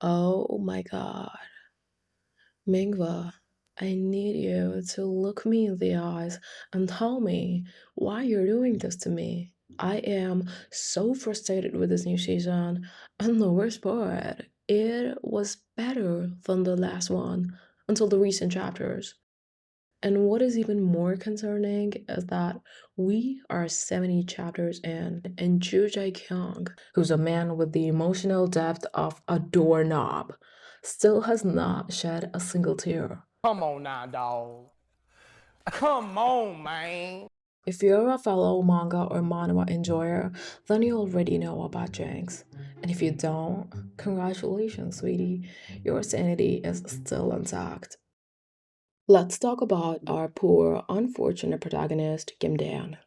Oh my god. Mingwa, I need you to look me in the eyes and tell me why you're doing this to me. I am so frustrated with this new season, and the worst part, it was better than the last one until the recent chapters. And what is even more concerning is that we are 70 chapters in, and jaekyung, who's a man with the emotional depth of a doorknob, still has not shed a single tear. Come on now, dog. Come on, man. If you're a fellow manga or manhwa enjoyer, then you already know about Jinx. And if you don't, congratulations, sweetie. Your sanity is still intact. Let's talk about our poor, unfortunate protagonist, Kim Dan.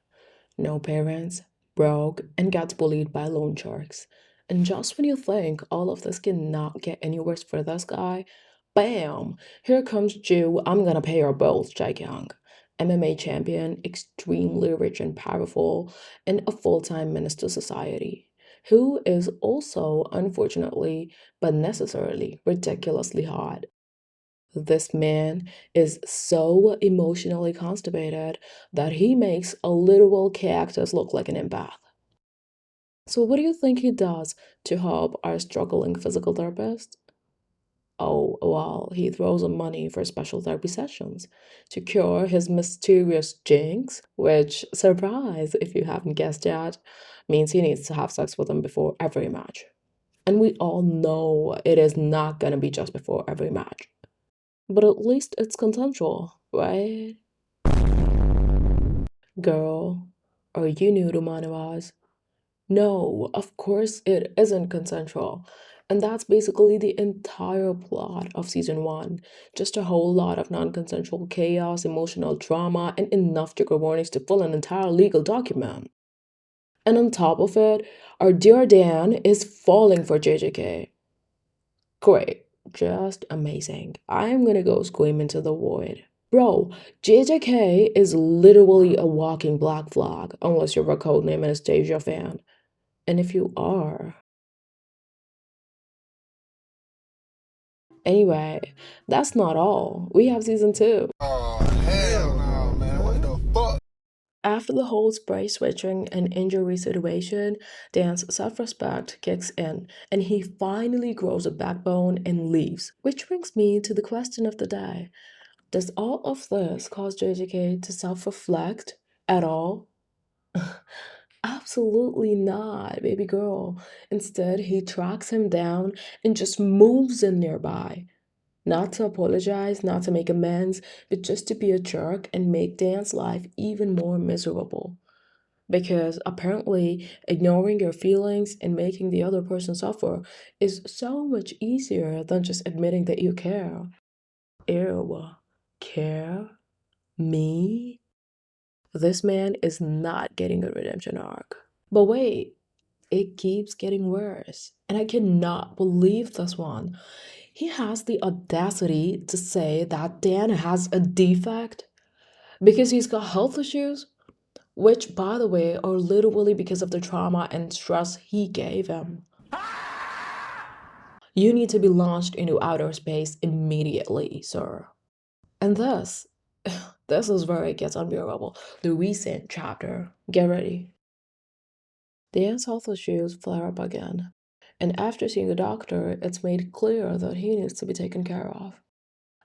No parents, broke, and gets bullied by loan sharks. And just when you think all of this cannot get any worse for this guy, bam! Here comes Jew, I'm gonna pay your bills, jaekyung. MMA champion, extremely rich and powerful, and a full-time menace to society. Who is also, unfortunately, but necessarily, ridiculously hot. This man is so emotionally constipated that he makes a literal cactus look like an empath. So, what do you think he does to help our struggling physical therapist? Oh, well, he throws him money for special therapy sessions to cure his mysterious jinx, which, surprise if you haven't guessed yet, means he needs to have sex with him before every match. And we all know it is not gonna be just before every match. But at least it's consensual, right? Girl, are you new to manhwas? No, of course it isn't consensual. And that's basically the entire plot of season one. Just a whole lot of non consensual chaos, emotional drama, and enough trigger warnings to fill an entire legal document. And on top of it, our dear Dan is falling for JJK. Great, just amazing. I'm gonna go scream into the void. Bro, JJK is literally a walking black flag, unless you're a codename Anastasia fan. And if you are. Anyway, that's not all. We have season two. Oh, hell no, man. What the fuck? After the whole spray switching and injury situation, Dan's self respect kicks in, and he finally grows a backbone and leaves. Which brings me to the question of the day. Does all of this cause JJK to self reflect at all? Absolutely not, baby girl. Instead, he tracks him down and just moves in nearby. Not to apologize, not to make amends, but just to be a jerk and make Dan's life even more miserable. Because apparently, ignoring your feelings and making the other person suffer is so much easier than just admitting that you care. Ew. Care? Me? This man is not getting a redemption arc. But wait, it keeps getting worse. And I cannot believe this one. He has the audacity to say that Dan has a defect because he's got health issues, which, by the way, are literally because of the trauma and stress he gave him. You need to be launched into outer space immediately, sir. And this, this is where it gets unbearable. The recent chapter. Get ready. Dan's health issues flare up again. And after seeing a doctor, it's made clear that he needs to be taken care of.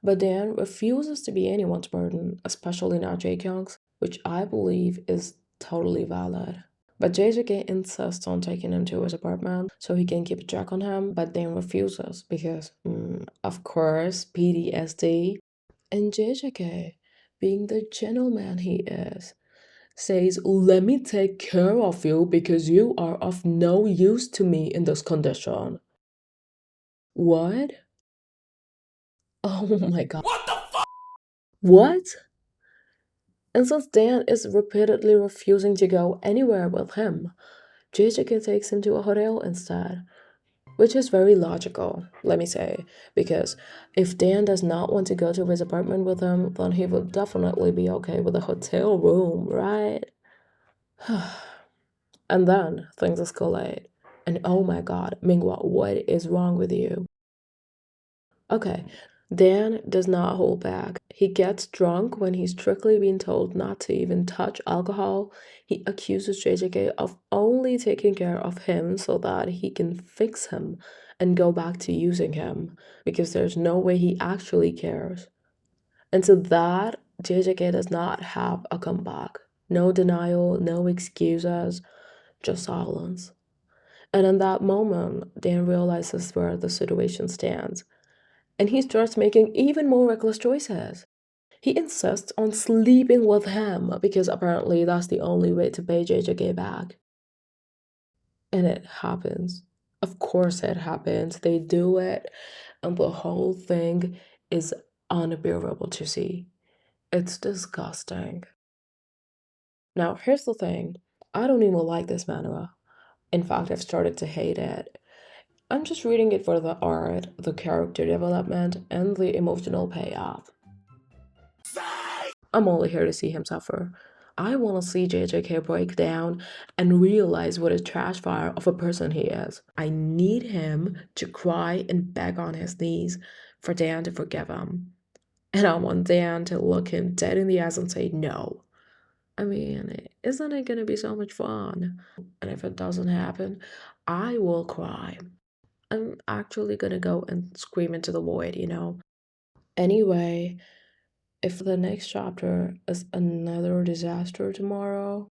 But Dan refuses to be anyone's burden, especially not jaekyung's, which I believe is totally valid. But JJK insists on taking him to his apartment so he can keep a check on him, but Dan refuses because, of course, PTSD. And JJK, being the gentleman he is, says, "Let me take care of you because you are of no use to me in this condition." What? Oh my god. What the fuck? What? And since Dan is repeatedly refusing to go anywhere with him, JJK takes him to a hotel instead. Which is very logical, let me say, because if Dan does not want to go to his apartment with him, then he would definitely be okay with a hotel room, right? And then things escalate. And oh my god, Mingwa, what is wrong with you? Okay, Dan does not hold back. He gets drunk when he's strictly being told not to even touch alcohol. He accuses JJK of only taking care of him so that he can fix him and go back to using him because there's no way he actually cares. And so that JJK does not have a comeback. No denial, no excuses, just silence. And in that moment, Dan realizes where the situation stands. And he starts making even more reckless choices. He insists on sleeping with him because apparently that's the only way to pay JJK back. And it happens. Of course, it happens. They do it, and the whole thing is unbearable to see. It's disgusting. Now, here's the thing, I don't even like this manhwa. In fact, I've started to hate it. I'm just reading it for the art, the character development, and the emotional payoff. I'm only here to see him suffer. I want to see JJK break down and realize what a trash fire of a person he is. I need him to cry and beg on his knees for Dan to forgive him. And I want Dan to look him dead in the eyes and say no. I mean, isn't it gonna be so much fun? And if it doesn't happen, I will cry. I'm actually gonna go and scream into the void. Anyway, if the next chapter is another disaster tomorrow,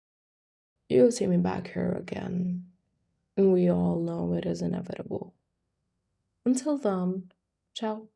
you'll see me back here again. And we all know it is inevitable. Until then, ciao.